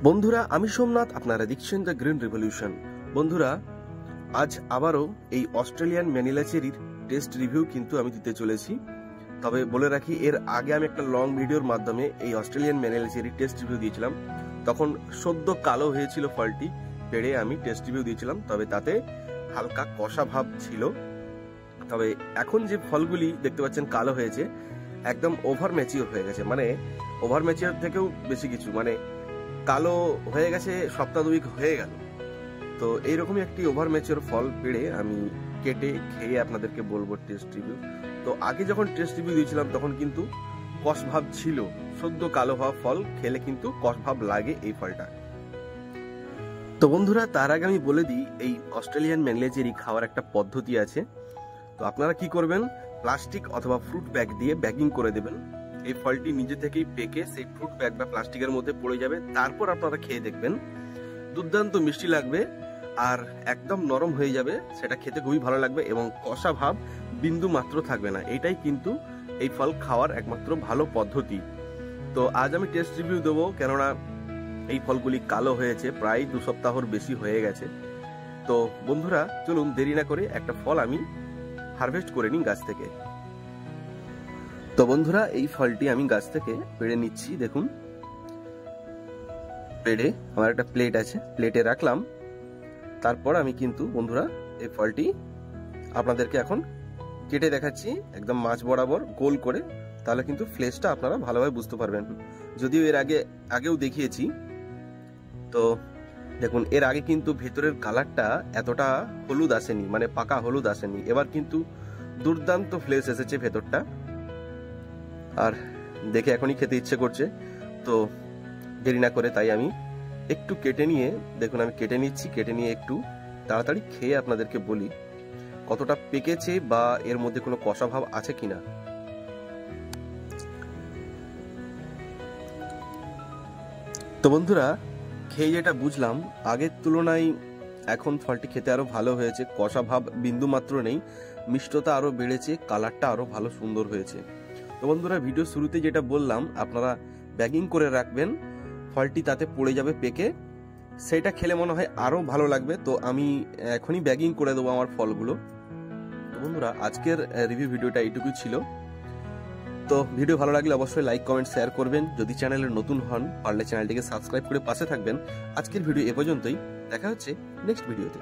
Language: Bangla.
বন্ধুরা, আমি সোমনাথ, আপনারা দেখছেন দ্য গ্রিন রেভলিউশন। বন্ধুরা, আজ আবারও এই অস্ট্রেলিয়ান ম্যানিলা চেরির টেস্ট রিভিউ কিন্তু আমি দিতে চলেছি। তবে বলে রাখি, এর আগে আমি একটা লং ভিডিওর মাধ্যমে এই অস্ট্রেলিয়ান ম্যানিলা চেরির টেস্ট রিভিউ দিয়েছিলাম। তখন সদ্য কালো হয়েছিল ফলটি, পেড়ে আমি টেস্ট রিভিউ দিয়েছিলাম, তবে তাতে হালকা কষা ভাব ছিল। তবে এখন যে ফলগুলি দেখতে পাচ্ছেন কালো হয়েছে, একদম ওভার ম্যাচিওর হয়ে গেছে, মানে ওভার ম্যাচিওর থেকেও বেশি কিছু, মানে কালো হয়ে গেছে, সপ্তাহ দুয়েক হয়ে গেল। তো এইরকমই একটি ওভার ম্যাচিওর ফল পেড়ে আমি কেটে খেয়ে আপনাদেরকে বলবো টেস্ট রিভিউ। তো আগে যখন টেস্ট রিভিউ দিয়েছিলাম তখন কিন্তু কষ ভাব ছিল, সদ্য কালো হওয়া ফল খেলে কিন্তু কষ ভাব লাগে এই ফলটা। তো বন্ধুরা, তার আগে আমি বলে দিই, এই অস্ট্রেলিয়ান ম্যানিলা চেরি খাওয়ার একটা পদ্ধতি আছে। তো আপনারা কি করবেন, প্লাস্টিক অথবা ফ্রুট ব্যাগ দিয়ে ব্যাগিং করে দেবেন। এই ফলটি নিজে থেকেই পেকে সেই ফ্রুট ব্যাগ বা প্লাস্টিকের মধ্যে পড়ে যাবে। তারপর আপনারা খেয়ে দেখবেন, দুর্দান্ত মিষ্টি লাগবে আর একদম নরম হয়ে যাবে। সেটা খেতে খুবই ভালো লাগবে এবং কষা ভাব বিন্দু মাত্র থাকবে না। এটাই কিন্তু এই ফল খাওয়ার একমাত্র ভালো পদ্ধতি। তো আজ আমি টেস্ট রিভিউ দেবো, কেননা এই ফলগুলি কালো হয়েছে, প্রায় 2 সপ্তাহর বেশি হয়ে গেছে। তো বন্ধুরা, চলুন দেরি না করে একটা ফল আমি হারভেস্ট করে নিই গাছ থেকে। তো বন্ধুরা, এই ফলটি আমি গাছ থেকে পেড়ে নিচ্ছি। দেখুন, পেড়ে আমার একটা প্লেট আছে, প্লেটে রাখলাম। তারপর আমি কিন্তু বন্ধুরা এই ফলটি আপনাদেরকে এখন কেটে দেখাচ্ছি, একদম মাছ বরাবর গোল করে। তাহলে কিন্তু ফ্লেশটা আপনারা ভালোভাবে বুঝতে পারবেন। যদিও এর আগেও দেখিয়েছি। তো দেখুন, এর আগে কিন্তু ভেতরের কালারটা এতটা হলুদ আসেনি, মানে পাকা হলুদ আসেনি। এবার কিন্তু দুর্দান্ত ফ্লেশ এসেছে ভেতরটা, আর দেখে এখনই খেতে ইচ্ছে করছে। তো দেরি না করে তাই আমি একটু কেটে নিয়ে, দেখুন আমি কেটে নিচ্ছি, কেটে নিয়ে একটু তাড়াতাড়ি খেয়ে আপনাদেরকে বলি কতটা পেকেছে বা এর মধ্যে কোনো কষা ভাব আছে কিনা। তো বন্ধুরা, খেয়ে যেটা বুঝলাম, আগের তুলনায় এখন ফলটি খেতে আরো ভালো হয়েছে। কষা ভাব বিন্দু মাত্র নেই, মিষ্টতা আরো বেড়েছে, কালারটা আরো ভালো সুন্দর হয়েছে। তো বন্ধুরা, ভিডিও শুরুতে যেটা বললাম, আপনারা ব্যাগিং করে রাখবেন, ফলটি তাতে পড়ে যাবে পেকে, সেটা খেলে মনে হয় আরো ভালো লাগবে। তো আমি এখনই ব্যাগিং করে দেবো আমার ফলগুলো। তো বন্ধুরা, আজকের রিভিউ ভিডিওটা এইটুকুই ছিল। তো ভিডিও ভালো লাগলে অবশ্যই লাইক, কমেন্ট, শেয়ার করবেন। যদি চ্যানেলে নতুন হন, পারলে চ্যানেলটিকে সাবস্ক্রাইব করে পাশে থাকবেন। আজকের ভিডিও এ পর্যন্তই, দেখা হচ্ছে নেক্সট ভিডিওতে।